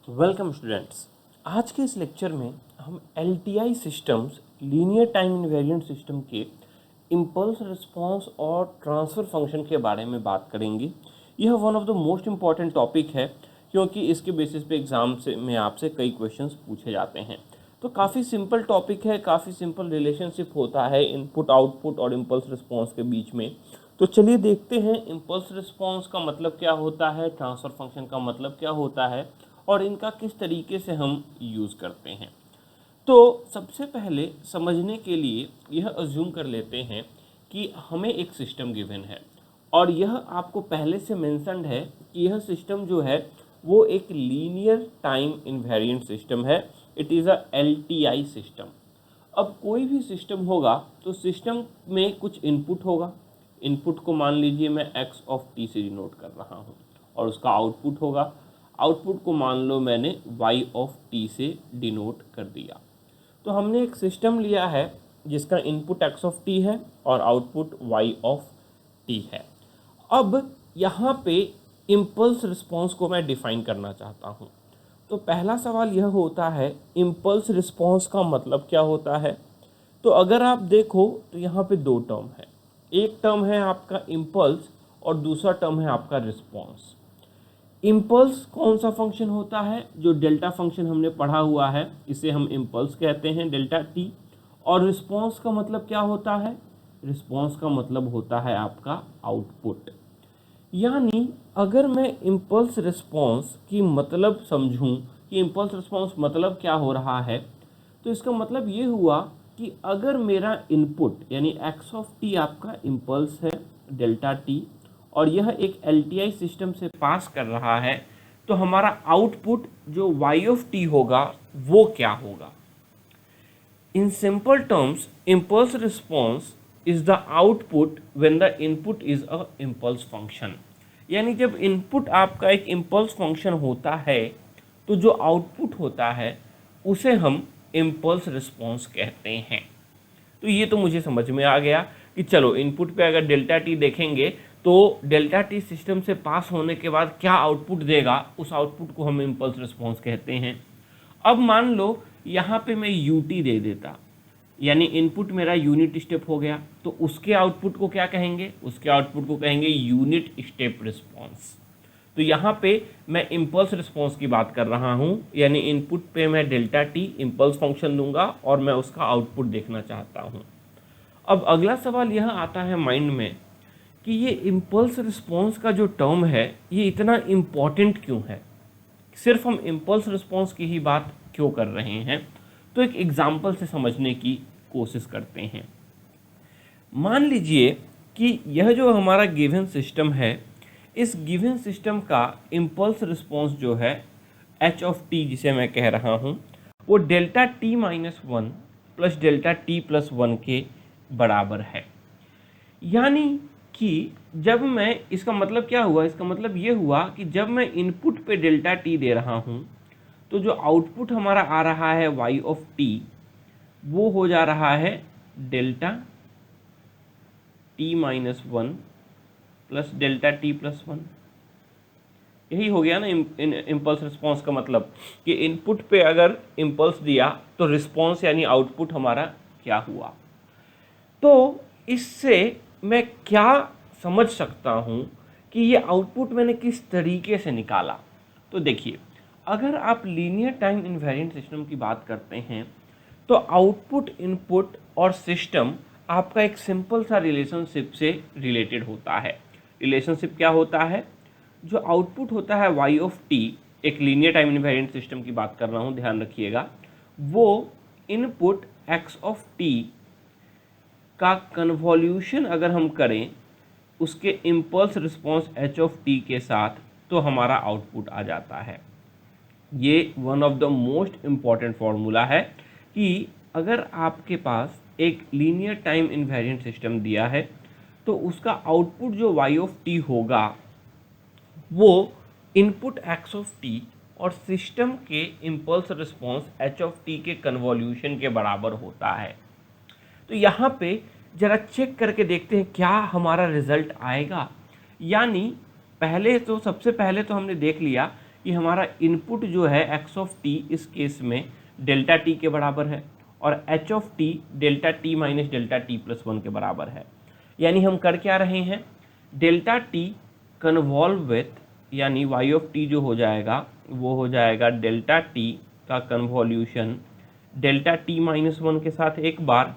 Welcome students. आज के इस लेक्चर में हम LTI systems linear time invariant system के इम्पल्स रिस्पांस और ट्रांसफ़र फंक्शन के बारे में बात करेंगे। यह one of the most important topic है क्योंकि इसके बेसिस पे एग्ज़ाम से में आपसे कई क्वेश्चंस पूछे जाते हैं। तो काफ़ी सिंपल टॉपिक है, काफ़ी सिंपल रिलेशनशिप होता है इनपुट आउटपुट और इम्पल्स रिस्पांस के बीच में। तो चलिए देखते हैं इम्पल्स रिस्पांस का मतलब क्या होता है, ट्रांसफ़र फंक्शन का मतलब क्या होता है और इनका किस तरीके से हम यूज़ करते हैं। तो सबसे पहले समझने के लिए यह अज्यूम कर लेते हैं कि हमें एक सिस्टम गिवन है और यह आपको पहले से मेंशन्ड है कि यह सिस्टम जो है वो एक लीनियर टाइम इनवेरिएंट सिस्टम है। It is a LTI system. अब कोई भी सिस्टम होगा तो सिस्टम में कुछ इनपुट होगा। इनपुट को मान लीजिए मैं x ऑफ t से डिनोट कर रहा हूँ और उसका आउटपुट होगा। आउटपुट को मान लो मैंने y ऑफ t से डिनोट कर दिया। तो हमने एक सिस्टम लिया है जिसका इनपुट x ऑफ t है और आउटपुट y ऑफ t है। अब यहाँ पे इम्पल्स रिस्पॉन्स को मैं डिफाइन करना चाहता हूँ। तो पहला सवाल यह होता है इम्पल्स रिस्पॉन्स का मतलब क्या होता है। तो अगर आप देखो तो यहाँ पे दो टर्म है। एक टर्म है आपका इम्पल्स और दूसरा टर्म है आपका रिस्पॉन्स। इम्पल्स कौन सा फंक्शन होता है? जो डेल्टा फंक्शन हमने पढ़ा हुआ है इसे हम इम्पल्स कहते हैं, डेल्टा टी। और रिस्पॉन्स का मतलब क्या होता है? रिस्पॉन्स का मतलब होता है आपका आउटपुट। यानी अगर मैं इम्पल्स रिस्पॉन्स की मतलब समझूं कि इम्पल्स रिस्पॉन्स मतलब क्या हो रहा है, तो इसका मतलब ये हुआ कि अगर मेरा इनपुट यानी x ऑफ t आपका इम्पल्स है डेल्टा t और यह एक LTI सिस्टम से पास कर रहा है, तो हमारा आउटपुट जो y ऑफ t होगा वो क्या होगा? In simple terms, impulse response is the output when the input is a impulse function। यानी जब इनपुट आपका एक इम्पल्स फंक्शन होता है तो जो आउटपुट होता है उसे हम इम्पल्स रिस्पॉन्स कहते हैं। तो ये तो मुझे समझ में आ गया कि चलो इनपुट पे अगर डेल्टा टी देखेंगे तो डेल्टा टी सिस्टम से पास होने के बाद क्या आउटपुट देगा, उस आउटपुट को हम इम्पल्स रिस्पॉन्स कहते हैं। अब मान लो यहाँ पे मैं यूटी दे देता, यानी इनपुट मेरा यूनिट स्टेप हो गया, तो उसके आउटपुट को क्या कहेंगे? उसके आउटपुट को कहेंगे यूनिट स्टेप रिस्पॉन्स। तो यहाँ पे मैं इम्पल्स रिस्पॉन्स की बात कर रहा हूँ, यानी इनपुट पे मैं डेल्टा टी इम्पल्स फंक्शन दूंगा और मैं उसका आउटपुट देखना चाहता हूँ। अब अगला सवाल यह आता है माइंड में कि ये इम्पल्स रिस्पॉन्स का जो टर्म है ये इतना इम्पॉर्टेंट क्यों है, सिर्फ हम इम्पल्स रिस्पॉन्स की ही बात क्यों कर रहे हैं। तो एक एग्जाम्पल से समझने की कोशिश करते हैं। मान लीजिए कि यह जो हमारा गिवन सिस्टम है, इस गिवन सिस्टम का इम्पल्स रिस्पॉन्स जो है h ऑफ t जिसे मैं कह रहा हूँ वो delta t minus one plus delta t plus one के बराबर है। यानी कि जब मैं, इसका मतलब क्या हुआ? इसका मतलब ये हुआ कि जब मैं इनपुट पे डेल्टा टी दे रहा हूँ तो जो आउटपुट हमारा आ रहा है y ऑफ t वो हो जा रहा है delta t minus one plus delta t plus one. यही हो गया ना इम्पल्स रिस्पॉन्स का मतलब कि इनपुट पे अगर इम्पल्स दिया तो रिस्पॉन्स यानी आउटपुट हमारा क्या हुआ। तो इससे मैं क्या समझ सकता हूँ कि ये आउटपुट मैंने किस तरीके से निकाला। तो देखिए, अगर आप लीनियर टाइम इनवेरिएंट सिस्टम की बात करते हैं तो आउटपुट, इनपुट और सिस्टम आपका एक सिंपल सा रिलेशनशिप से रिलेटेड होता है। रिलेशनशिप क्या होता है? जो आउटपुट होता है y ऑफ t, एक लीनियर टाइम इनवेरिएंट सिस्टम की बात कर रहा हूँ, ध्यान रखिएगा, वो इनपुट x ऑफ t का कन्वॉल्यूशन अगर हम करें उसके impulse response h of t के साथ तो हमारा आउटपुट आ जाता है। ये one of the most important formula है कि अगर आपके पास एक लीनियर टाइम इनवेरिएंट सिस्टम दिया है तो उसका आउटपुट जो y ऑफ t होगा वो इनपुट x ऑफ t और सिस्टम के impulse response h of t के कन्वॉल्यूशन के बराबर होता है। तो यहाँ पे जरा चेक करके देखते हैं क्या हमारा रिजल्ट आएगा। यानी सबसे पहले तो हमने देख लिया कि हमारा इनपुट जो है एक्स ऑफ टी इस केस में डेल्टा टी के बराबर है और H of T delta T minus delta T plus one के बराबर है। यानी हम कर क्या रहे हैं, डेल्टा टी कन्वॉल्व विथ, यानी वाई ऑफ टी जो हो जाएगा वो हो जाएगा डेल्टा टी का convolution delta T minus one के साथ एक बार,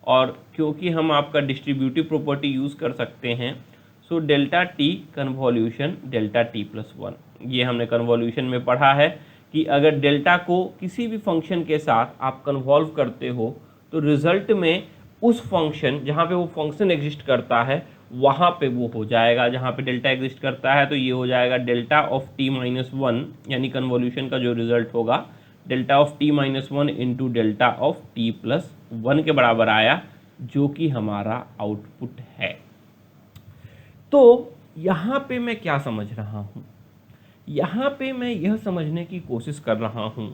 और क्योंकि हम आपका डिस्ट्रीब्यूटिव प्रॉपर्टी यूज़ कर सकते हैं so delta T convolution delta T plus one. ये हमने कन्वॉल्यूशन में पढ़ा है कि अगर डेल्टा को किसी भी फंक्शन के साथ आप कन्वॉल्व करते हो तो रिजल्ट में उस फंक्शन जहाँ पे वो फंक्शन एग्जिस्ट करता है वहाँ पे वो हो जाएगा, जहाँ पे डेल्टा एग्जिस्ट करता है तो ये हो जाएगा delta of t minus one, यानी कन्वॉल्यूशन का जो रिजल्ट होगा delta of t minus one into delta of t plus one के बराबर आया, जो कि हमारा आउटपुट है। तो यहाँ पे मैं क्या समझ रहा हूँ, यहाँ पे मैं यह समझने की कोशिश कर रहा हूँ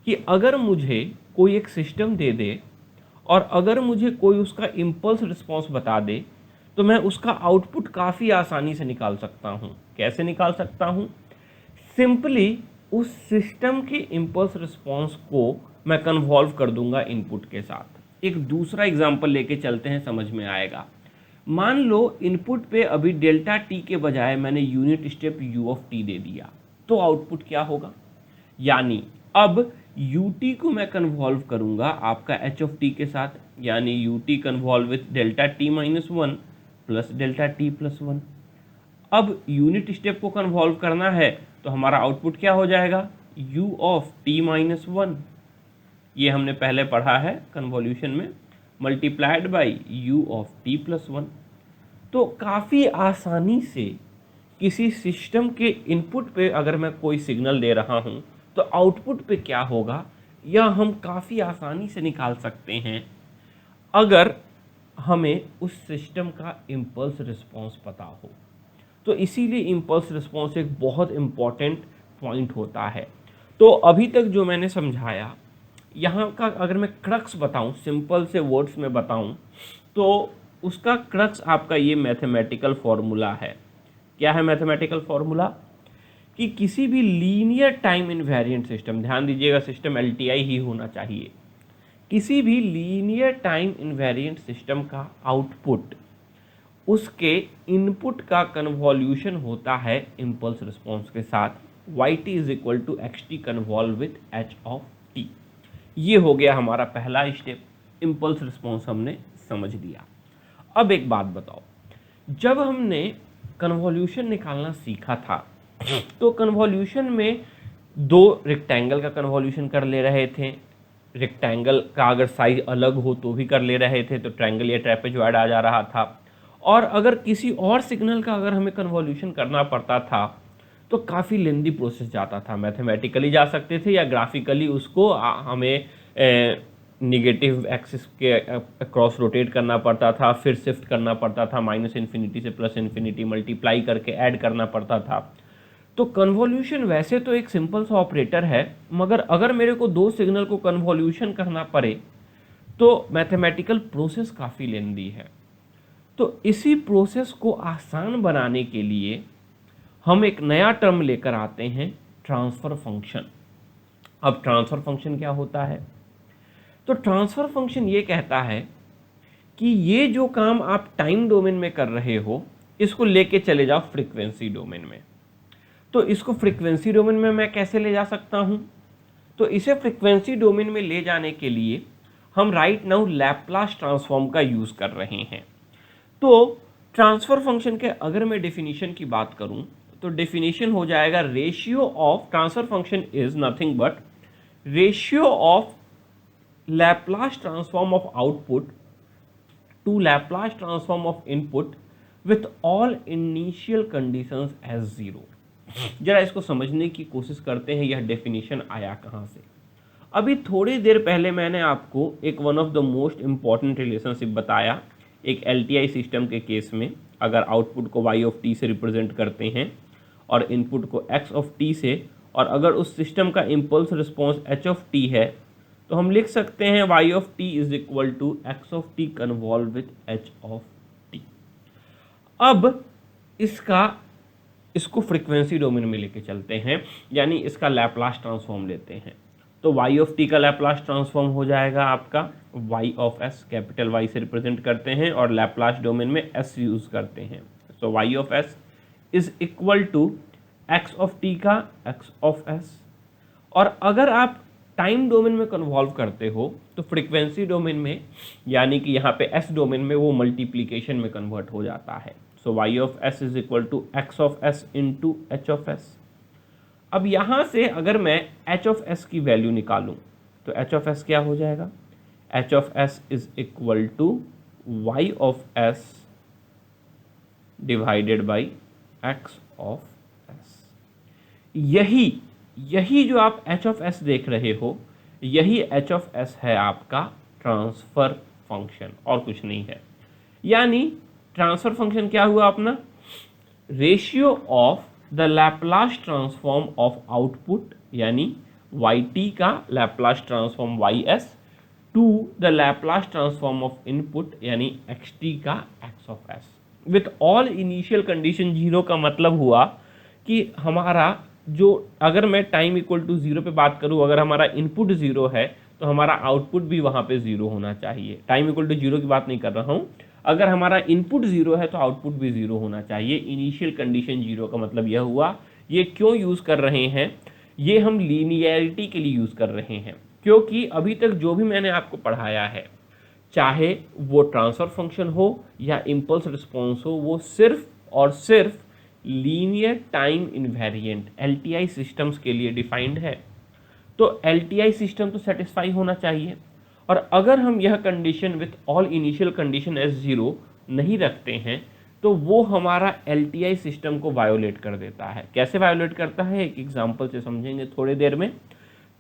कि अगर मुझे कोई एक सिस्टम दे दे और अगर मुझे कोई उसका इम्पल्स रिस्पॉन्स बता दे तो मैं उसका आउटपुट काफ़ी आसानी से निकाल सकता हूँ। कैसे निकाल सकता हूँ, सिंपली उस सिस्टम के इम्पल्स रिस्पॉन्स को मैं कन्वॉल्व कर दूंगा इनपुट के साथ। एक दूसरा एग्जांपल लेके चलते हैं, समझ में आएगा। मान लो इनपुट पे अभी डेल्टा टी के बजाय मैंने unit step U of T दे दिया, तो आउटपुट क्या होगा, यानी अब यू टी को मैं कन्वॉल्व करूंगा आपका एच ऑफ टी के साथ, यानी U T convolve with delta T minus one plus delta T plus one. अब यूनिट स्टेप को कन्वॉल्व करना है तो हमारा आउटपुट क्या हो जाएगा, u of t minus one, ये हमने पहले पढ़ा है कन्वॉल्यूशन में, multiplied by u of t plus one. तो काफ़ी आसानी से किसी सिस्टम के इनपुट पे अगर मैं कोई सिग्नल दे रहा हूँ तो आउटपुट पे क्या होगा यह हम काफ़ी आसानी से निकाल सकते हैं अगर हमें उस सिस्टम का इम्पल्स रिस्पॉन्स पता हो। तो इसीलिए इम्पल्स रिस्पॉन्स एक बहुत इम्पॉर्टेंट पॉइंट होता है। तो अभी तक जो मैंने समझाया यहाँ का अगर मैं क्रक्स बताऊँ, सिंपल से वर्ड्स में बताऊँ, तो उसका क्रक्स आपका ये मैथमेटिकल फॉर्मूला है। क्या है मैथमेटिकल फॉर्मूला, कि किसी भी लीनियर टाइम इनवेरिएंट सिस्टम, ध्यान दीजिएगा सिस्टम एलटीआई ही होना चाहिए, किसी भी लीनियर टाइम इनवेरिएंट सिस्टम का आउटपुट उसके इनपुट का कन्वॉल्यूशन होता है इम्पल्स रिस्पॉन्स के साथ, yt is equal to x t convolve with h of t. ये हो गया हमारा पहला स्टेप, इम्पल्स रिस्पॉन्स हमने समझ लिया। अब एक बात बताओ, जब हमने कन्वॉल्यूशन निकालना सीखा था तो कन्वॉल्यूशन में दो रेक्टेंगल का कन्वॉल्यूशन कर ले रहे थे, रेक्टेंगल का अगर साइज अलग हो तो भी कर ले रहे थे, तो ट्रायंगल या ट्रेपेजॉइड आ जा रहा था, और अगर किसी और सिग्नल का अगर हमें कन्वॉल्यूशन करना पड़ता था तो काफ़ी लेंदी प्रोसेस जाता था। मैथमेटिकली जा सकते थे या ग्राफिकली उसको हमें निगेटिव एक्सिस के क्रॉस रोटेट करना पड़ता था, फिर शिफ्ट करना पड़ता था, माइनस इन्फिनिटी से प्लस इन्फिनिटी मल्टीप्लाई करके ऐड करना पड़ता था। तो कन्वॉल्यूशन वैसे तो एक सिंपल सा ऑपरेटर है, मगर अगर मेरे को दो सिग्नल को कन्वॉल्यूशन करना पड़े तो मैथमेटिकल प्रोसेस काफ़ी लेंदी है। तो इसी प्रोसेस को आसान बनाने के लिए हम एक नया टर्म लेकर आते हैं, ट्रांसफर फंक्शन। अब ट्रांसफर फंक्शन क्या होता है, तो ट्रांसफर फंक्शन ये कहता है कि ये जो काम आप टाइम डोमेन में कर रहे हो इसको लेके चले जाओ फ्रीक्वेंसी डोमेन में। तो इसको फ्रीक्वेंसी डोमेन में मैं कैसे ले जा सकता हूँ, तो इसे फ्रीक्वेंसी डोमेन में ले जाने के लिए हम राइट नाउ लैप्लास ट्रांसफॉर्म का यूज़ कर रहे हैं। तो ट्रांसफर फंक्शन के अगर मैं डेफिनेशन की बात करूं तो डेफिनेशन हो जाएगा ratio of, transfer function is nothing but ratio of Laplace transform of output to Laplace transform of input with all initial conditions as zero. जरा इसको समझने की कोशिश करते हैं, यह डेफिनेशन आया कहाँ से। अभी थोड़ी देर पहले मैंने आपको एक one of the most important relationship बताया, एक एलटीआई सिस्टम के केस में अगर आउटपुट को y ऑफ टी से रिप्रेजेंट करते हैं और इनपुट को x ऑफ टी से, और अगर उस सिस्टम का impulse response h of t है तो हम लिख सकते हैं y of t is equal to x of t convolve with h of t. अब इसका इसको फ्रीक्वेंसी डोमेन में लेके चलते हैं, यानी इसका लैप्लास ट्रांसफॉर्म लेते हैं। तो y ऑफ t का लैप्लास ट्रांसफॉर्म हो जाएगा आपका y of s, capital Y से रिप्रेजेंट करते हैं और लैप्लास डोमेन में s यूज़ करते हैं। तो y of s is equal to x of t का x ऑफ s। और अगर आप टाइम डोमेन में कन्वॉल्व करते हो तो फ्रीक्वेंसी डोमेन में, यानी कि यहाँ पे s डोमेन में वो मल्टीप्लीकेशन में कन्वर्ट हो जाता है। So y of s is equal to x of s into h of s। अब यहाँ से अगर मैं h ऑफ s की वैल्यू निकालूं तो h ऑफ s क्या हो जाएगा, h of s is equal to y of s divided by x of s। यही जो आप h ऑफ s देख रहे हो, यही h ऑफ s है आपका ट्रांसफर फंक्शन, और कुछ नहीं है। यानी ट्रांसफर फंक्शन क्या हुआ अपना, ratio of the Laplace transform of output, यानी yt का Laplace transform ys to the Laplace transform of input, यानी xt का x of s with all initial condition 0 का मतलब हुआ कि हमारा जो, अगर मैं टाइम इक्वल टू 0 पे बात करूं, अगर हमारा इनपुट 0 है तो हमारा आउटपुट भी वहां पे 0 होना चाहिए। टाइम इक्वल टू 0 की बात नहीं कर रहा हूं, अगर हमारा इनपुट 0 है तो आउटपुट भी 0 होना चाहिए। इनिशियल कंडीशन 0 का मतलब यह हुआ। ये क्यों यूज़ कर रहे हैं, ये हम लीनियरिटी के लिए यूज़ कर रहे हैं, क्योंकि अभी तक जो भी मैंने आपको पढ़ाया है, चाहे वो ट्रांसफर फंक्शन हो या इम्पल्स रिस्पॉन्स हो, वो सिर्फ और सिर्फ linear time invariant LTI systems के लिए डिफाइंड है। तो LTI सिस्टम तो सेटिस्फाई होना चाहिए, और अगर हम यह condition with all initial condition as 0 नहीं रखते हैं तो वो हमारा LTI सिस्टम को वायोलेट कर देता है। कैसे वायोलेट करता है, एक एग्जांपल से समझेंगे थोड़ी देर में।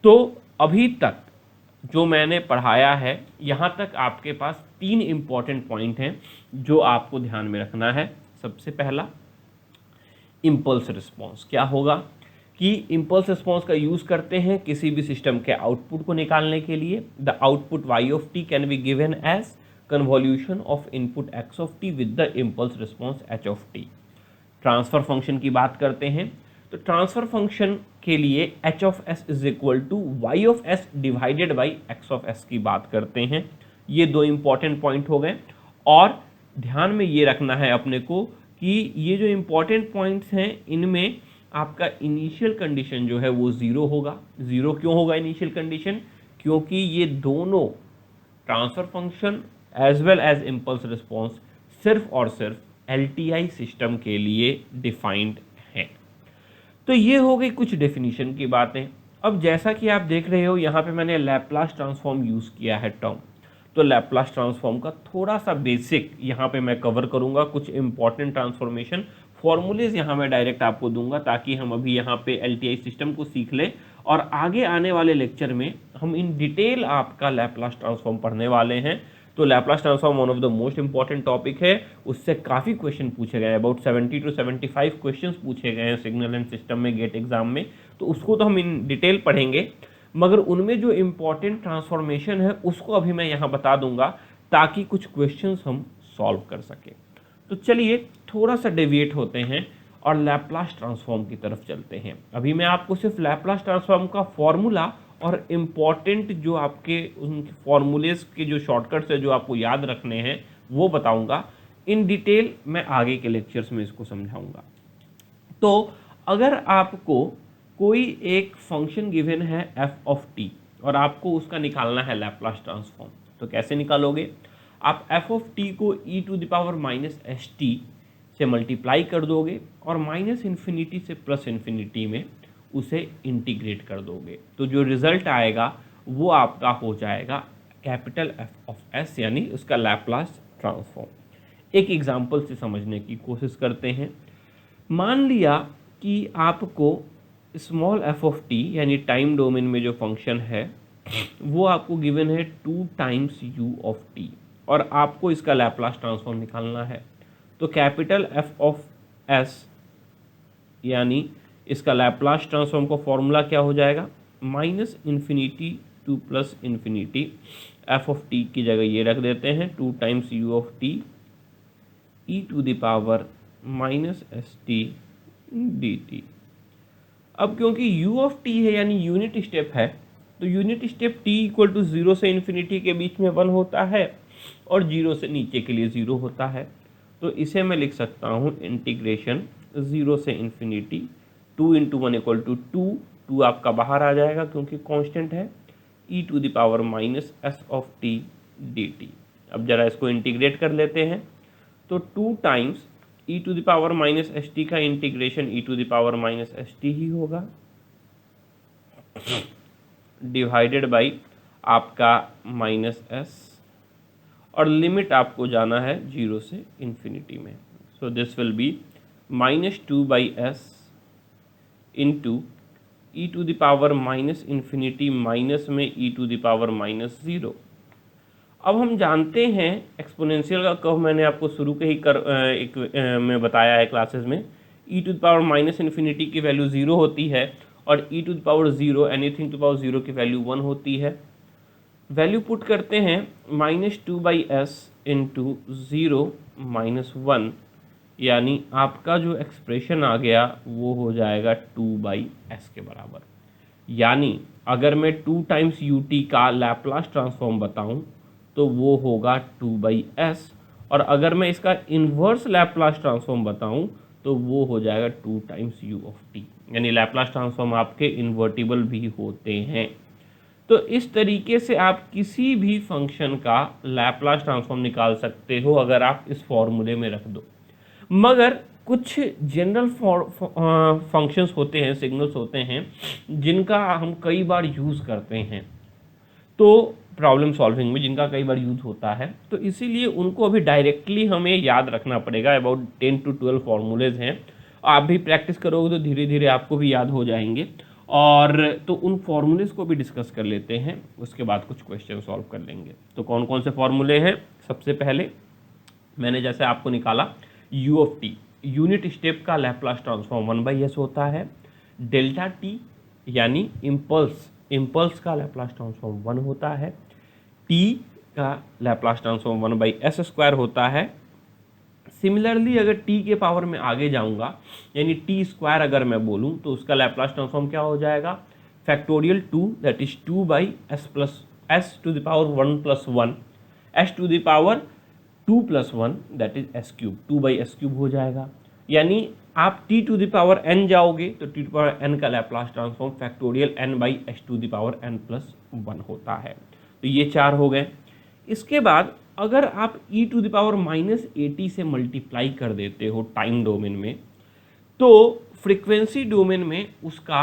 तो अभी तक जो मैंने पढ़ाया है, यहाँ तक आपके पास 3 इंपॉर्टेंट पॉइंट हैं जो आपको ध्यान में रखना है। सबसे पहला, इम्पल्स रिस्पॉन्स क्या होगा कि इम्पल्स रिस्पॉन्स का यूज़ करते हैं किसी भी सिस्टम के आउटपुट को निकालने के लिए। The output y of t can be given as convolution of input x of t with the impulse response h of t। Transfer function की बात करते हैं तो ट्रांसफर फंक्शन के लिए h of s is equal to y of s divided by x of s की बात करते हैं। ये 2 इंपॉर्टेंट पॉइंट हो गए, और ध्यान में ये रखना है अपने को कि ये जो इंपॉर्टेंट पॉइंट्स हैं, इनमें आपका इनिशियल कंडीशन जो है वो 0 होगा। 0 क्यों होगा इनिशियल कंडीशन, क्योंकि ये दोनों transfer function as well as impulse response सिर्फ और सिर्फ LTI सिस्टम के लिए डिफाइंड हैं। तो ये हो गई कुछ डेफिनेशन की बातें। अब जैसा कि आप देख रहे हो, यहाँ पे मैंने लैप्लास ट्रांसफॉर्म यूज़ किया है टर्म, तो लैप्लास ट्रांसफॉर्म का थोड़ा सा बेसिक यहाँ पे मैं कवर करूँगा। कुछ इंपॉर्टेंट ट्रांसफॉर्मेशन फॉर्मूलेज यहाँ मैं डायरेक्ट आपको दूंगा, ताकि हम अभी यहाँ पे LTI सिस्टम को सीख लें, और आगे आने वाले लेक्चर में हम इन डिटेल आपका लैप्लास ट्रांसफॉर्म पढ़ने वाले हैं। तो Laplace transform one of the most important topic है, उससे काफ़ी क्वेश्चन पूछे गए, अबाउट 70 to 75 क्वेश्चन पूछे गए हैं सिग्नल एंड सिस्टम में गेट एग्जाम में। तो उसको तो हम इन डिटेल पढ़ेंगे, मगर उनमें जो इम्पॉर्टेंट ट्रांसफॉर्मेशन है उसको अभी मैं यहाँ बता दूंगा, ताकि कुछ क्वेश्चंस हम सॉल्व कर सकें। तो चलिए थोड़ा सा डेविएट होते हैं और लैप्लास ट्रांसफॉर्म की तरफ चलते हैं। अभी मैं आपको सिर्फ लैप्लास ट्रांसफॉर्म का फॉर्मूला और इम्पॉर्टेंट जो आपके उनके फॉर्मूलेज के जो शॉर्टकट्स है जो आपको याद रखने हैं वो बताऊंगा। इन डिटेल मैं आगे के लेक्चर्स में इसको समझाऊंगा। तो अगर आपको कोई एक फंक्शन गिवन है f ऑफ t और आपको उसका निकालना है लैप्लास ट्रांसफॉर्म, तो कैसे निकालोगे? आप f ऑफ t को e to the power minus st से मल्टीप्लाई कर दोगे और माइनस इन्फिनिटी से प्लस इन्फिनिटी में उसे इंटीग्रेट कर दोगे। तो जो रिजल्ट आएगा वो आपका हो जाएगा कैपिटल F ऑफ s, यानी उसका लैप्लास ट्रांसफॉर्म। एक एग्जांपल से समझने की कोशिश करते हैं। मान लिया कि आपको स्मॉल f ऑफ t यानी टाइम डोमेन में जो फंक्शन है वो आपको गिवन है 2 टाइम्स u ऑफ t, और आपको इसका लैप्लास ट्रांसफॉर्म निकालना है। तो कैपिटल F ऑफ s यानी इसका लैप्लास ट्रांसफॉर्म का फॉर्मूला क्या हो जाएगा? Minus infinity to plus infinity, f of t की जगह ये रख देते हैं 2 times u of t e to the power minus st dt। अब क्योंकि u ऑफ t है यानी यूनिट स्टेप है, तो unit step t equal to 0 से इन्फिनिटी के बीच में 1 होता है और 0 से नीचे के लिए 0 होता है। तो इसे मैं लिख सकता हूँ इंटीग्रेशन 0 से इन्फिनिटी 2 इंटू 1 इक्वल टू 2 आपका बाहर आ जाएगा क्योंकि कांस्टेंट है, e to the power minus s of t dt। अब जरा इसको इंटीग्रेट कर लेते हैं, तो 2 times e to the power minus S T का integration e to the power minus S T ही होगा, डिवाइडेड बाई आपका माइनस एस, और लिमिट आपको जाना है 0 से इन्फिनिटी में। So this will be -2/s into E to the power minus infinity minus में e to the power minus 0। अब हम जानते हैं एक्सपोनेंशियल का कर्व मैंने आपको शुरू के ही में बताया है क्लासेस में, e to the power minus infinity की वैल्यू 0 होती है और e to the power 0 anything to power 0 की वैल्यू 1 होती है। वैल्यू पुट करते हैं -2/s इंटू 0 माइनस 1, यानी आपका जो एक्सप्रेशन आ गया वो हो जाएगा 2/s के बराबर। यानी अगर मैं 2 टाइम्स ut का लैप्लास ट्रांसफॉर्म बताऊं तो वो होगा 2/s, और अगर मैं इसका इन्वर्स लैप्लास ट्रांसफॉर्म बताऊं तो वो हो जाएगा 2 टाइम्स u ऑफ t। यानी लैप्लास ट्रांसफॉर्म आपके इन्वर्टिबल भी होते हैं। तो इस तरीके से आप किसी भी फंक्शन का लैप्लास ट्रांसफॉर्म निकाल सकते हो अगर आप इस फॉर्मूले में रख दो। मगर कुछ जनरल फंक्शंस होते हैं, सिग्नल्स होते हैं जिनका हम कई बार यूज़ करते हैं, तो प्रॉब्लम सॉल्विंग में जिनका कई बार यूज़ होता है, तो इसीलिए उनको अभी डायरेक्टली हमें याद रखना पड़ेगा। अबाउट 10 to 12 फॉर्मूलेज हैं, आप भी प्रैक्टिस करोगे तो धीरे धीरे आपको भी याद हो जाएंगे। और तो उन फॉर्मूलेज को भी डिस्कस कर लेते हैं, उसके बाद कुछ क्वेश्चन सॉल्व कर लेंगे। तो कौन कौन से फॉर्मूले हैं? सबसे पहले मैंने जैसे आपको निकाला u of t, unit step का लैप्लास ट्रांसफॉर्म 1/s होता है। डेल्टा t यानी इम्पल्स का लैप्लास ट्रांसफॉर्म 1 होता है। t का लैप्लास ट्रांसफॉर्म 1/s² होता है। सिमिलरली अगर t के पावर में आगे जाऊंगा यानी t² अगर मैं बोलूं तो उसका लैप्लास ट्रांसफॉर्म क्या हो जाएगा? Factorial 2 that is 2/s plus s to the power 1 plus 1 s to the power 2 plus 1 that is s³ 2/s³ हो जाएगा। यानी आप t to the power n जाओगे तो t to the power n का Laplace transform factorial n/s to the power n plus 1 होता है। तो ये 4 हो गए। इसके बाद अगर आप e to the power minus 80 से मल्टीप्लाई कर देते हो टाइम डोमेन में, तो फ्रीक्वेंसी डोमेन में उसका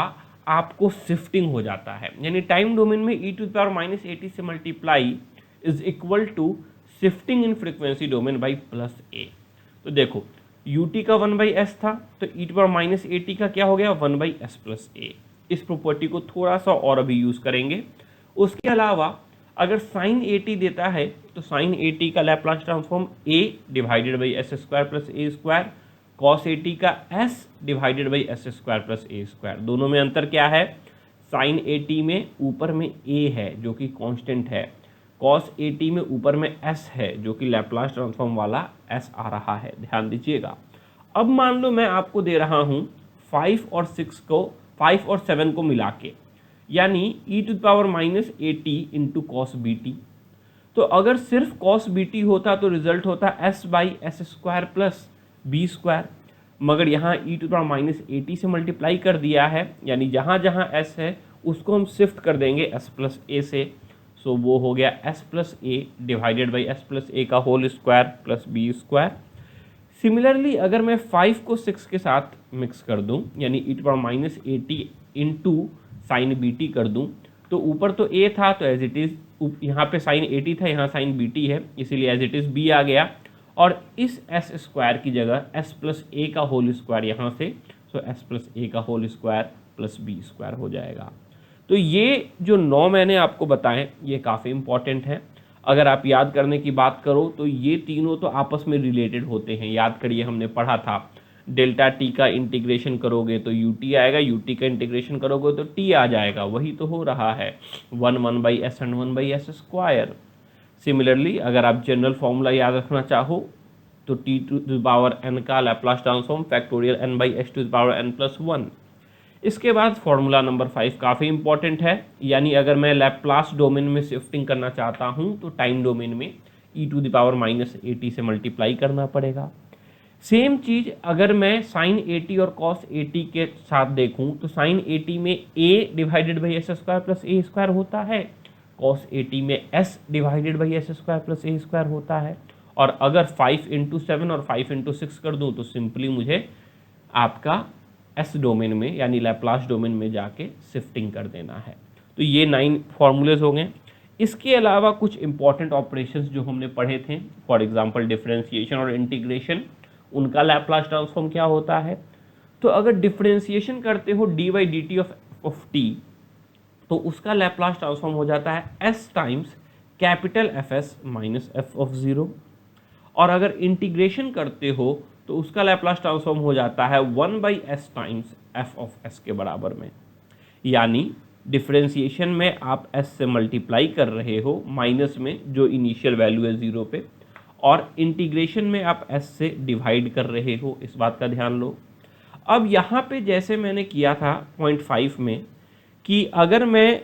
आपको शिफ्टिंग हो जाता है। यानी टाइम डोमेन में e to the power minus 80 से multiply is equal to shifting in frequency domain by plus a। तो देखो ut का 1/s था, तो e टू पावर माइनस 80 का क्या हो गया? 1/s plus a। इस प्रॉपर्टी को थोड़ा सा और अभी यूज़ करेंगे। उसके अलावा अगर साइन 80 देता है तो साइन 80 का Laplace transform a divided by s² plus a², cos 80 का s divided by s² plus a²। दोनों में अंतर क्या है? साइन 80 में ऊपर में a है जो कि कांस्टेंट है, कॉस 80 में ऊपर में s है जो कि लैप्लास ट्रांसफॉर्म वाला s आ रहा है। ध्यान दीजिएगा। अब मान लो मैं आपको दे रहा हूँ 5 और 7 को मिला के, यानी e to the power minus 80 into cos bt। तो अगर सिर्फ कॉस bt होता तो रिजल्ट होता s/s² प्लस b², मगर यहाँ e to the power minus 80 से मल्टीप्लाई कर दिया है, यानी जहाँ जहाँ s है उसको हम शिफ्ट कर देंगे s प्लस a से। सो वो हो गया s plus a divided by s plus a का whole square plus b²। Similarly अगर मैं 5 को 6 के साथ मिक्स कर दूं यानी e to power minus 80 into sine bt कर दूं, तो ऊपर तो a था तो एज इट इज़, यहाँ पे साइन 80 था, यहाँ साइन bt है, इसीलिए एज इट इज़ b आ गया। और इस s² की जगह s प्लस a का होल स्क्वायर यहाँ से, सो s प्लस a का होल स्क्वायर प्लस b² हो जाएगा। तो ये जो 9 मैंने आपको बताए ये काफ़ी इंपॉर्टेंट है। अगर आप याद करने की बात करो तो ये तीनों तो आपस में रिलेटेड होते हैं। याद करिए हमने पढ़ा था डेल्टा t का इंटीग्रेशन करोगे तो ut आएगा, ut का इंटीग्रेशन करोगे तो t आ जाएगा, वही तो हो रहा है 1/s एंड 1/s²। सिमिलरली अगर आप जनरल फॉर्मूला याद रखना चाहो तो t to the power n का Laplace transform factorial n by h to the power n plus 1। इसके बाद फॉर्मूला नंबर 5 काफ़ी इंपॉर्टेंट है, यानी अगर मैं लैप्लास डोमेन में शिफ्टिंग करना चाहता हूँ तो टाइम डोमेन में e to the power minus AT से मल्टीप्लाई करना पड़ेगा। सेम चीज़ अगर मैं साइन AT और कॉस AT के साथ देखूं तो साइन AT में a divided by s square plus a square होता है, कॉस AT में s divided by s square plus a square होता है। और अगर 5 इंटू 7 और 5 इंटू 6 कर दूं तो सिंपली मुझे आपका एस डोमेन में यानी लैप्लास डोमेन में जाके शिफ्टिंग कर देना है। तो ये 9 फॉर्मूलेज हो गए। इसके अलावा कुछ इंपॉर्टेंट ऑपरेशंस जो हमने पढ़े थे, फॉर एग्जांपल डिफरेंशिएशन और इंटीग्रेशन, उनका लैप्लास ट्रांसफॉर्म क्या होता है। तो अगर डिफरेंशिएशन करते हो D by D T of T तो उसका लैप्लास ट्रांसफॉर्म हो जाता है S times capital F S minus F of zero. और अगर इंटीग्रेशन करते हो तो उसका लैप्लास ट्रांसफॉर्म हो जाता है 1 by S times F of S के बराबर में। यानी डिफरेंशिएशन में आप s से मल्टीप्लाई कर रहे हो माइनस में जो इनिशियल वैल्यू है 0 पे, और इंटीग्रेशन में आप s से डिवाइड कर रहे हो, इस बात का ध्यान लो। अब यहाँ पे जैसे मैंने किया था पॉइंट 5 में कि अगर मैं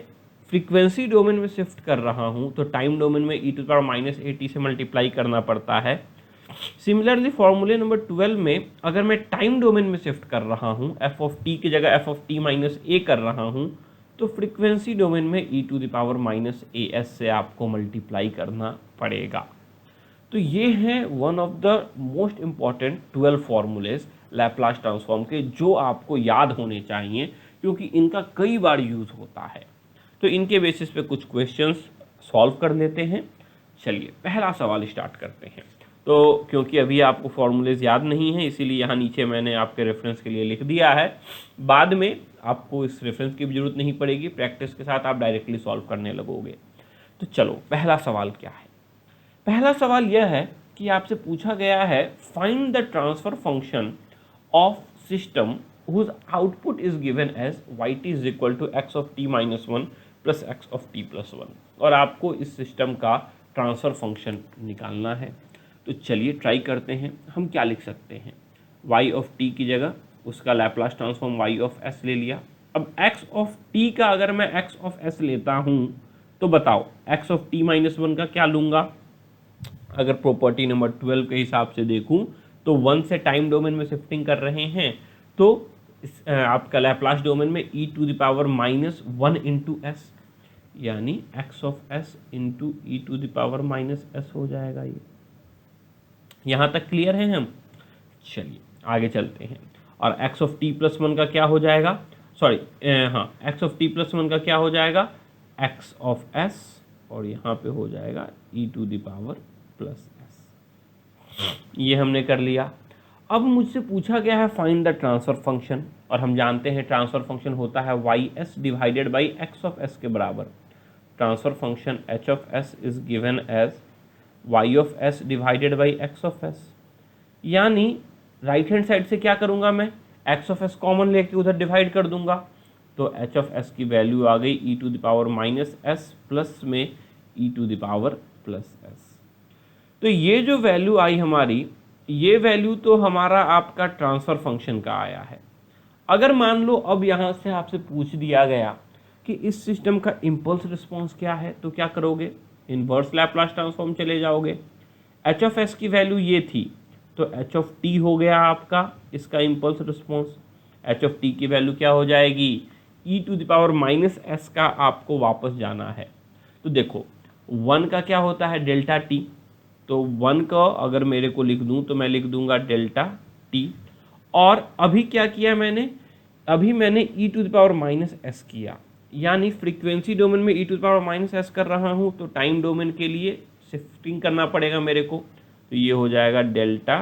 फ्रीक्वेंसी डोमेन में शिफ्ट कर रहा हूँ तो टाइम डोमेन में e to the power minus AT से मल्टीप्लाई करना पड़ता है। सिमिलरली फॉर्मूले नंबर 12 में अगर मैं टाइम डोमेन में शिफ्ट कर रहा हूँ, एफ ऑफ टी की जगह f of t minus a कर रहा हूँ, तो फ्रीक्वेंसी डोमेन में e to the power minus AS से आपको मल्टीप्लाई करना पड़ेगा। तो ये हैं one of the most important 12 formulas Laplace transform के जो आपको याद होने चाहिए, क्योंकि इनका कई बार यूज़ होता है। तो इनके बेसिस पे कुछ क्वेश्चंस सॉल्व कर लेते हैं। चलिए पहला सवाल स्टार्ट करते हैं। तो क्योंकि अभी आपको फॉर्मूलेज याद नहीं है इसीलिए यहाँ नीचे मैंने आपके रेफरेंस के लिए लिख दिया है, बाद में आपको इस रेफरेंस की भी जरूरत नहीं पड़ेगी, प्रैक्टिस के साथ आप डायरेक्टली सॉल्व करने लगोगे। तो चलो पहला सवाल क्या है। पहला सवाल यह है कि आपसे पूछा गया है find the transfer function of system whose output is given as yt is equal to x of t minus 1 plus x of t plus 1, और आपको इस सिस्टम का ट्रांसफर फंक्शन निकालना है। तो चलिए ट्राई करते हैं। हम क्या लिख सकते हैं, y ऑफ t की जगह उसका Laplace transform y of s ले लिया। अब x ऑफ t का अगर मैं x ऑफ s लेता हूँ तो बताओ x ऑफ t माइनस 1 का क्या लूँगा। अगर प्रॉपर्टी नंबर 12 के हिसाब से देखूँ तो 1 से टाइम डोमेन में शिफ्टिंग कर रहे हैं तो आपका लैप्लास डोमेन में e to the power minus 1 into s, यानी x of s into E to the power minus s हो जाएगा। ये यहाँ तक क्लियर है हम। चलिए आगे चलते हैं। और x ऑफ t प्लस 1 का क्या हो जाएगा, सॉरी हाँ x ऑफ t प्लस 1 का क्या हो जाएगा, x ऑफ s, और यहाँ पे हो जाएगा e to the power plus s। ये हमने कर लिया। अब मुझसे पूछा गया है फाइंड द ट्रांसफर फंक्शन, और हम जानते हैं ट्रांसफर फंक्शन होता है ys divided by x of s के बराबर। Transfer function h of s is given as y of s divided by x of s, यानी राइट हैंड साइड से क्या करूँगा मैं, x ऑफ s कॉमन लेके उधर डिवाइड कर दूंगा, तो h ऑफ s की वैल्यू आ गई e to the power minus s plus में e to the power plus s। तो ये जो वैल्यू आई हमारी, ये वैल्यू तो हमारा आपका ट्रांसफर फंक्शन का आया है। अगर मान लो अब यहाँ से आपसे पूछ दिया गया कि इस सिस्टम का इम्पल्स रिस्पॉन्स क्या है, तो क्या करोगे, इन्वर्स लैप्लास ट्रांसफॉर्म चले जाओगे। एच ऑफ एस की वैल्यू ये थी तो एच ऑफ टी हो गया आपका इसका impulse response. H of T की वैल्यू क्या हो जाएगी, E to the power minus S का आपको वापस जाना है। तो देखो 1 का क्या होता है डेल्टा टी, तो 1 का अगर मेरे को लिख दूं तो मैं लिख दूंगा डेल्टा टी। और अभी क्या किया मैंने, अभी मैंने e to the power minus s किया, यानी फ्रीक्वेंसी डोमेन में e to the power minus s कर रहा हूं तो टाइम डोमेन के लिए शिफ्टिंग करना पड़ेगा मेरे को। तो ये हो जाएगा डेल्टा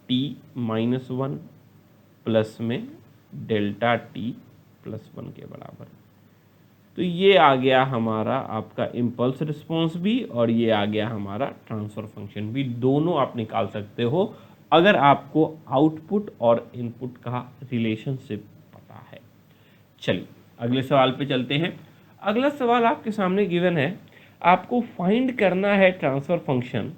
टी माइनस 1 प्लस में डेल्टा टी प्लस 1 के बराबर। तो ये आ गया हमारा आपका इम्पल्स रिस्पॉन्स भी, और ये आ गया हमारा ट्रांसफर फंक्शन भी। दोनों आप निकाल सकते हो अगर आपको आउटपुट और इनपुट का रिलेशनशिप पता है। चलिए अगले सवाल पे चलते हैं। अगला सवाल आपके सामने गिवन है, आपको फाइंड करना है ट्रांसफर फंक्शन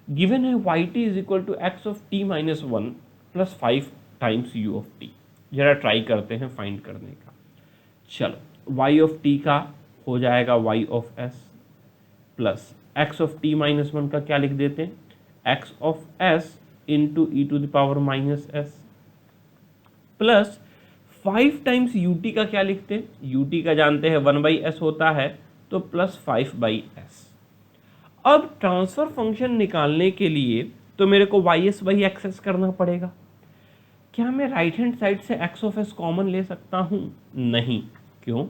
गिवन है yt is equal to x of t minus one plus 5 times u of टी। जरा ट्राई करते हैं फाइंड करने का। चलो y ऑफ टी का हो जाएगा y of s plus x of t minus one का क्या लिख देते हैं x of s into E to the power minus s plus 5 times ut का क्या लिखते हैं, ut का जानते हैं 1/s होता है, तो प्लस 5/s। अब ट्रांसफर फंक्शन निकालने के लिए तो मेरे को ys/xs करना पड़ेगा। क्या मैं राइट हैंड साइड से x ऑफ s कॉमन ले सकता हूँ? नहीं। क्यों?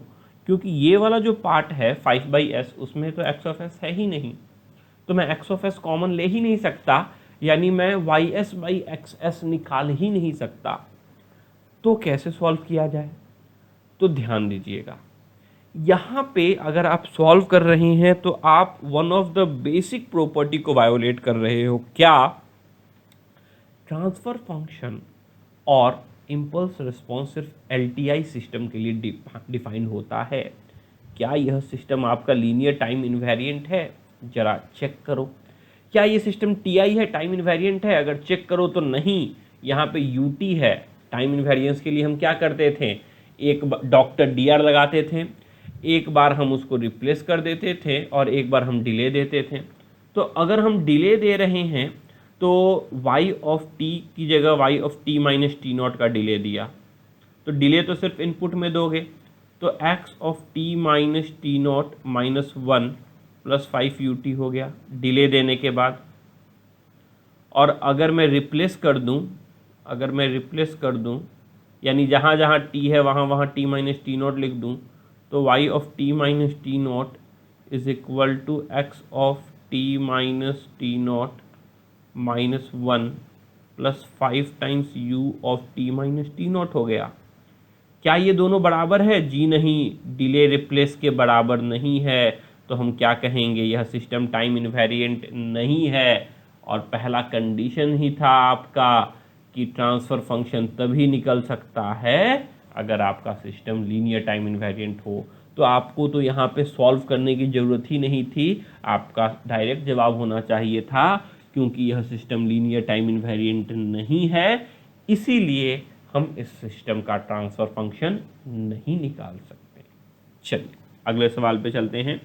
क्योंकि ये वाला जो पार्ट है 5/s उसमें तो x ऑफ s है ही नहीं, तो मैं x ऑफ s कॉमन ले ही नहीं सकता, यानी मैं ys/xs निकाल ही नहीं सकता। तो कैसे सॉल्व किया जाए? तो ध्यान दीजिएगा, यहाँ पे अगर आप सॉल्व कर रहे हैं तो आप one of the basic property को वायोलेट कर रहे हो। क्या? ट्रांसफर फंक्शन और इम्पल्स रिस्पॉन्स सिर्फ एलटीआई सिस्टम के लिए डिफाइन होता है। क्या यह सिस्टम आपका लीनियर टाइम इनवेरिएंट है? जरा चेक करो। क्या ये सिस्टम टीआई है, टाइम इनवेरिएंट है? अगर चेक करो तो नहीं, यहाँ पे यूटी है। टाइम इनवेरिएंस के लिए हम क्या करते थे, एक डॉक्टर डीआर लगाते थे, एक बार हम उसको रिप्लेस कर देते थे और एक बार हम डिले देते थे। तो अगर हम डिले दे रहे हैं तो y ऑफ t की जगह y of t minus t not का डिले दिया, तो डिले तो सिर्फ इनपुट में दोगे, तो x of t minus t naught minus 1 plus 5 ut हो गया डिले देने के बाद। और अगर मैं रिप्लेस कर दूं, यानी जहाँ जहाँ t है वहाँ वहाँ t माइनस टी नॉट लिख दूँ, तो y of t minus t naught is equal to x of t minus t naught minus 1 plus 5 times u of t minus t naught हो गया। क्या ये दोनों बराबर है? जी नहीं, डिले रिप्लेस के बराबर नहीं है। तो हम क्या कहेंगे, यह सिस्टम टाइम इनवेरिएंट नहीं है। और पहला कंडीशन ही था आपका कि ट्रांसफर फंक्शन तभी निकल सकता है अगर आपका सिस्टम लीनियर टाइम इनवेरिएंट हो। तो आपको तो यहाँ पे सॉल्व करने की ज़रूरत ही नहीं थी, आपका डायरेक्ट जवाब होना चाहिए था, क्योंकि यह सिस्टम लीनियर टाइम इनवेरिएंट नहीं है, इसीलिए हम इस सिस्टम का ट्रांसफर फंक्शन नहीं निकाल सकते। चलिए अगले सवाल पे चलते हैं।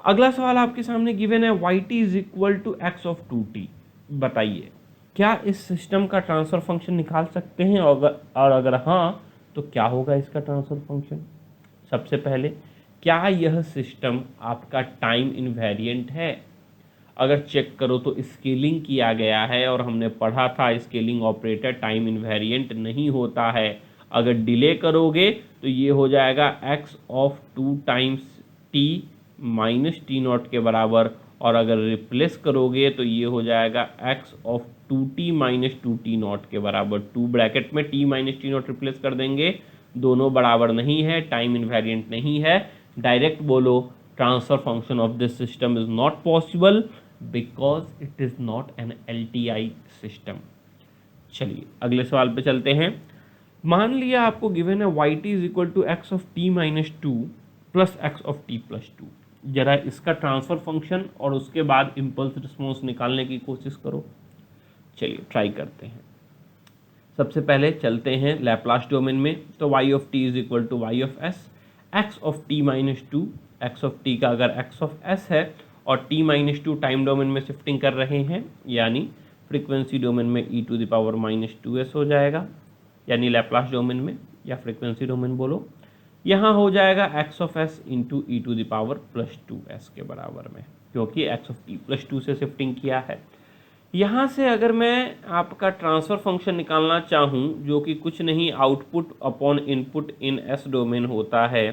अगला सवाल आपके सामने गिवन है yt is equal to x of 2t। बताइए क्या इस सिस्टम का ट्रांसफर फंक्शन निकाल सकते हैं, और अगर हाँ तो क्या होगा इसका ट्रांसफर फंक्शन? सबसे पहले, क्या यह सिस्टम आपका टाइम इनवेरिएंट है? अगर चेक करो तो स्केलिंग किया गया है और हमने पढ़ा था स्केलिंग ऑपरेटर टाइम इनवेरिएंट नहीं होता है। अगर डिले करोगे तो ये हो जाएगा x of 2 times t minus t not के बराबर, और अगर रिप्लेस करोगे तो ये हो जाएगा x of 2t minus 2t not के बराबर। 2 ब्रैकेट में t minus t not replace कर देंगे, दोनों बराबर नहीं है, टाइम इनवेरिएंट नहीं है। डायरेक्ट बोलो transfer function of this system is not possible because it is not an LTI system. चलिए अगले सवाल पे चलते हैं। मान लिया आपको गिवन है yt is equal to x of t minus 2 plus x of t plus 2। जरा इसका ट्रांसफर फंक्शन और उसके बाद इम्पल्स रिस्पॉन्स निकालने की कोशिश करो। चलिए ट्राई करते हैं। सबसे पहले चलते हैं लैप्लास डोमेन में, तो y of t is equal to y of s, x of t minus 2, x of t का अगर x ऑफ s है और t माइनस 2 टाइम डोमेन में शिफ्टिंग कर रहे हैं, यानी फ्रीक्वेंसी डोमेन में e to the power minus 2s हो जाएगा, यानी लैप्लास डोमेन में या फ्रीक्वेंसी डोमेन बोलो। यहाँ हो जाएगा x of s into E to the power plus 2s के बराबर में, क्योंकि x ऑफ t प्लस 2 से शिफ्टिंग किया है। यहाँ से अगर मैं आपका ट्रांसफर फंक्शन निकालना चाहूँ, जो कि कुछ नहीं output upon input in s domain होता है,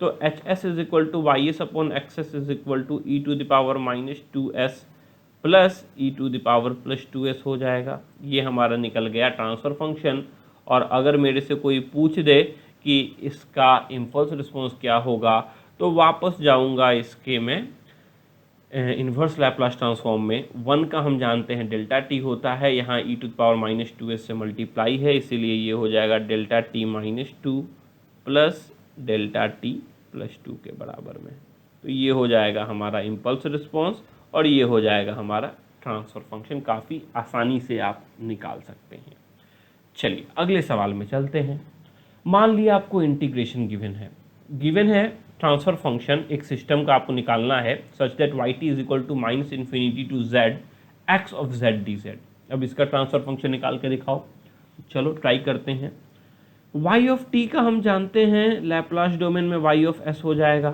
तो h s is equal to y s upon x s is equal to e to the power minus 2s plus e to the power plus 2s हो जाएगा। ये हमारा निकल गया transfer function. और अगर मेरे से कोई पूछ दे कि इसका इम्पल्स रिस्पॉन्स क्या होगा, तो वापस जाऊंगा इसके में इन्वर्स लैप्लास ट्रांसफॉर्म में। 1 का हम जानते हैं डेल्टा टी होता है, यहाँ E to the power minus 2s से मल्टीप्लाई है, इसीलिए ये हो जाएगा delta T minus 2 plus delta T plus 2 के बराबर में। तो ये हो जाएगा हमारा इम्पल्स रिस्पॉन्स और ये हो जाएगा हमारा ट्रांसफर फंक्शन काफ़ी आसानी से आप निकाल सकते हैं। चलिए अगले सवाल में चलते हैं। मान लिया आपको इंटीग्रेशन गिवन है ट्रांसफर फंक्शन एक सिस्टम का आपको निकालना है such that y t is equal to minus infinity to z x of z d z. अब इसका ट्रांसफर फंक्शन निकाल के दिखाओ। चलो ट्राई करते हैं। y ऑफ t का हम जानते हैं लैप्लास डोमेन में y ऑफ s हो जाएगा,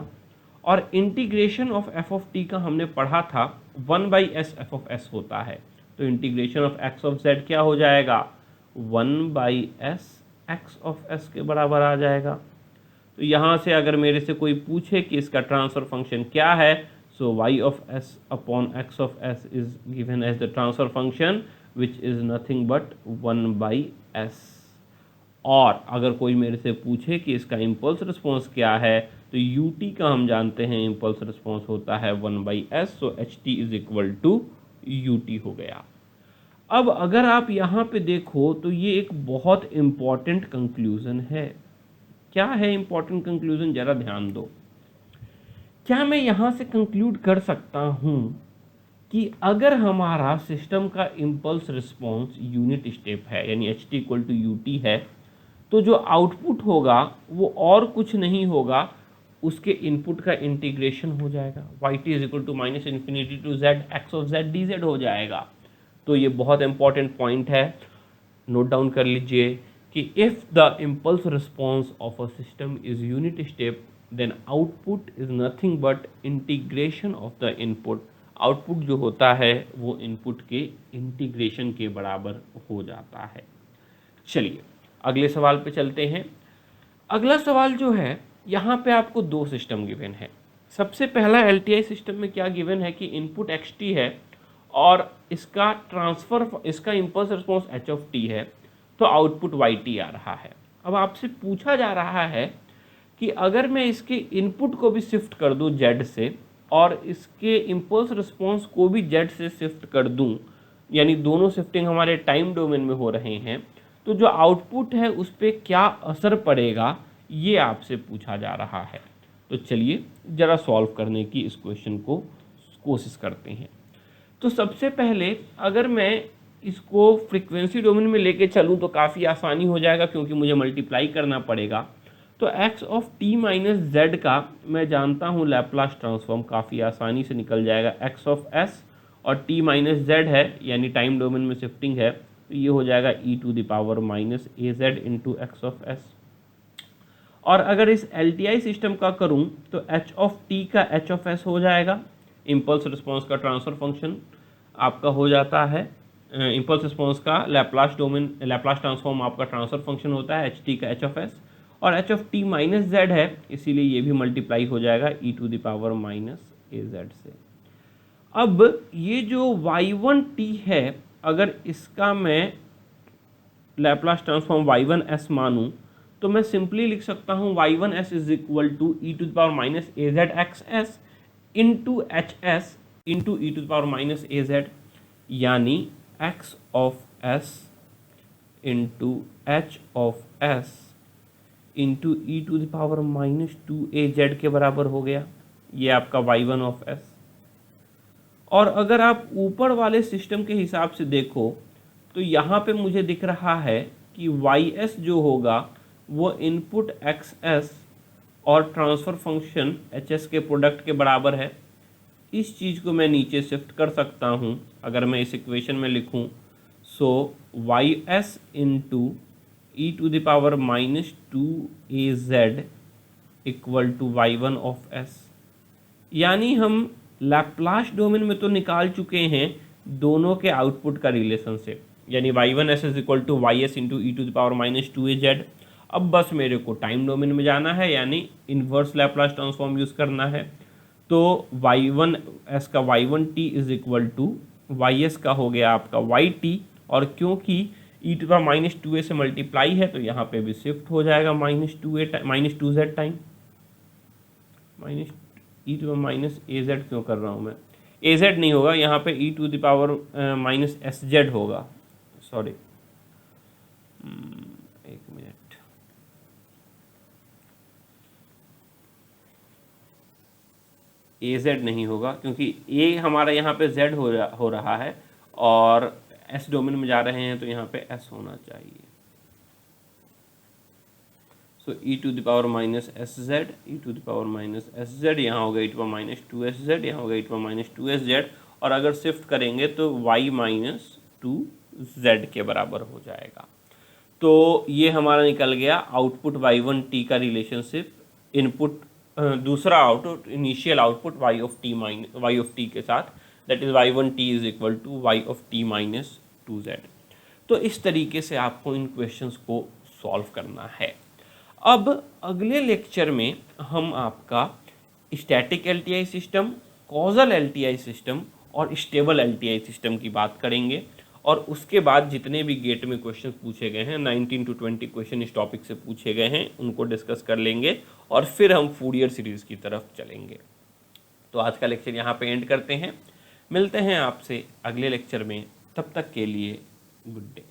और integration of f of t का हमने पढ़ा था 1/s f ऑफ s होता है, तो integration of x of z क्या हो जाएगा 1/s x ऑफ s के बराबर आ जाएगा। तो यहाँ से अगर मेरे से कोई पूछे कि इसका ट्रांसफर फंक्शन क्या है, so y of s upon x of s is given as the transfer function which is nothing but 1/s। और अगर कोई मेरे से पूछे कि इसका इम्पल्स रिस्पॉन्स क्या है, तो ut का हम जानते हैं इम्पल्स रिस्पॉन्स होता है 1/s, so ht is equal to ut हो गया। अब अगर आप यहाँ पे देखो तो ये एक बहुत इम्पॉर्टेंट कंक्लूजन है। क्या है इम्पॉर्टेंट कंक्लूजन, जरा ध्यान दो। क्या मैं यहाँ से कंक्लूड कर सकता हूँ कि अगर हमारा सिस्टम का इम्पल्स रिस्पॉन्स यूनिट स्टेप है यानी ht इक्वल टू ut है, तो जो आउटपुट होगा वो और कुछ नहीं होगा, उसके इनपुट का इंटीग्रेशन हो जाएगा y t is equal to minus infinity to z x of z d z हो जाएगा। तो ये बहुत इंपॉर्टेंट पॉइंट है, नोट डाउन कर लीजिए कि if the impulse response of a system is unit step then output is nothing but integration of the input. Output जो होता है वो इनपुट के इंटीग्रेशन के बराबर हो जाता है। चलिए अगले सवाल पे चलते हैं। अगला सवाल जो है, यहाँ पे आपको दो सिस्टम गिवन है। सबसे पहला एलटीआई सिस्टम में क्या गिवन है कि इनपुट xt है और इसका impulse response h of t है, तो आउटपुट yt आ रहा है। अब आपसे पूछा जा रहा है कि अगर मैं इसके इनपुट को भी शिफ्ट कर दूं z से और इसके इम्पल्स रिस्पॉन्स को भी z से शिफ्ट कर दूं, यानी दोनों शिफ्टिंग हमारे टाइम डोमेन में हो रहे हैं, तो जो आउटपुट है उस पर क्या असर पड़ेगा, ये आपसे पूछा जा रहा है। तो चलिए ज़रा सॉल्व करने की इस क्वेश्चन को कोशिश करते हैं। तो सबसे पहले अगर मैं इसको फ्रीक्वेंसी डोमेन में लेके चलूँ तो काफ़ी आसानी हो जाएगा, क्योंकि मुझे मल्टीप्लाई करना पड़ेगा। तो x of t minus Z का मैं जानता हूँ लैप्लास ट्रांसफॉर्म, काफ़ी आसानी से निकल जाएगा। x ऑफ s और t माइनस जेड है यानी टाइम डोमेन में शिफ्टिंग है, तो ये हो जाएगा e to the power minus a z into x of s. और अगर इस एलटीआई सिस्टम का करूं तो h ऑफ t का h ऑफ s हो जाएगा। इम्पल्स रिस्पॉन्स का ट्रांसफर फंक्शन आपका हो जाता है, इम्पल्स रिस्पॉन्स का लैप्लास ट्रांसफॉर्म आपका ट्रांसफर फंक्शन होता है ht का h ऑफ s, और h of t minus z है इसीलिए ये भी मल्टीप्लाई हो जाएगा e to the power minus a Z से। अब ये जो y1t है, अगर इसका मैं लैप्लास ट्रांसफॉर्म y1s मानूं तो मैं सिंपली लिख सकता हूं y1s is equal to e to the power minus a z x s into h s into E to the power minus a z, यानी x of s into h of s into E to the power minus 2az के बराबर हो गया। ये आपका y1 of s। और अगर आप ऊपर वाले सिस्टम के हिसाब से देखो तो यहाँ पे मुझे दिख रहा है कि ys जो होगा वो इनपुट xs और ट्रांसफर फंक्शन hs के प्रोडक्ट के बराबर है। इस चीज़ को मैं नीचे शिफ्ट कर सकता हूँ। अगर मैं इस इक्वेशन में लिखूँ सो ys into E to the power minus 2az equal to y1 of s, यानी हम लैप्लास डोमेन में तो निकाल चुके हैं दोनों के आउटपुट का रिलेशनशिप, यानी y1s is equal to ys into E to the power minus 2az। अब बस मेरे को टाइम डोमेन में जाना है यानी इन्वर्स लैप्लास ट्रांसफॉर्म यूज़ करना है। तो y1s का y1t is equal to ys का हो गया आपका yt, और क्योंकि E to the power minus 2a से मल्टीप्लाई है तो यहाँ पे भी शिफ्ट हो जाएगा minus 2z time minus e to minus a z. क्यों कर रहा हूँ मैं, ए जेड नहीं होगा यहाँ पे E to the power minus S Z होगा, सॉरी एक मिनट, ए जेड नहीं होगा क्योंकि ए हमारा यहाँ पे जेड हो रहा है, और एस डोमेन में जा रहे हैं तो यहाँ पे एस होना चाहिए। So e to the power minus S z, e to the power minus S z, यहाँ होगा e to power minus two s z, यहाँ होगा e to power minus two s z, और अगर शिफ्ट करेंगे तो वाई माइनस टू जेड के बराबर हो जाएगा। तो ये हमारा निकल गया आउटपुट y1t का रिलेशनशिप इनपुट दूसरा output initial output y of t के साथ, that is y1t is equal to y of t minus 2z। तो इस तरीके से आपको इन क्वेश्चंस को सॉल्व करना है। अब अगले लेक्चर में हम आपका static LTI system, causal LTI system और स्टेबल एलटीआई सिस्टम की बात करेंगे, और उसके बाद जितने भी गेट में क्वेश्चन पूछे गए हैं 19 to 20 क्वेश्चन इस टॉपिक से पूछे गए हैं उनको डिस्कस कर लेंगे, और फिर हम फूरियर सीरीज़ की तरफ चलेंगे। तो आज का लेक्चर यहाँ पे एंड करते हैं, मिलते हैं आपसे अगले लेक्चर में, तब तक के लिए गुड डे।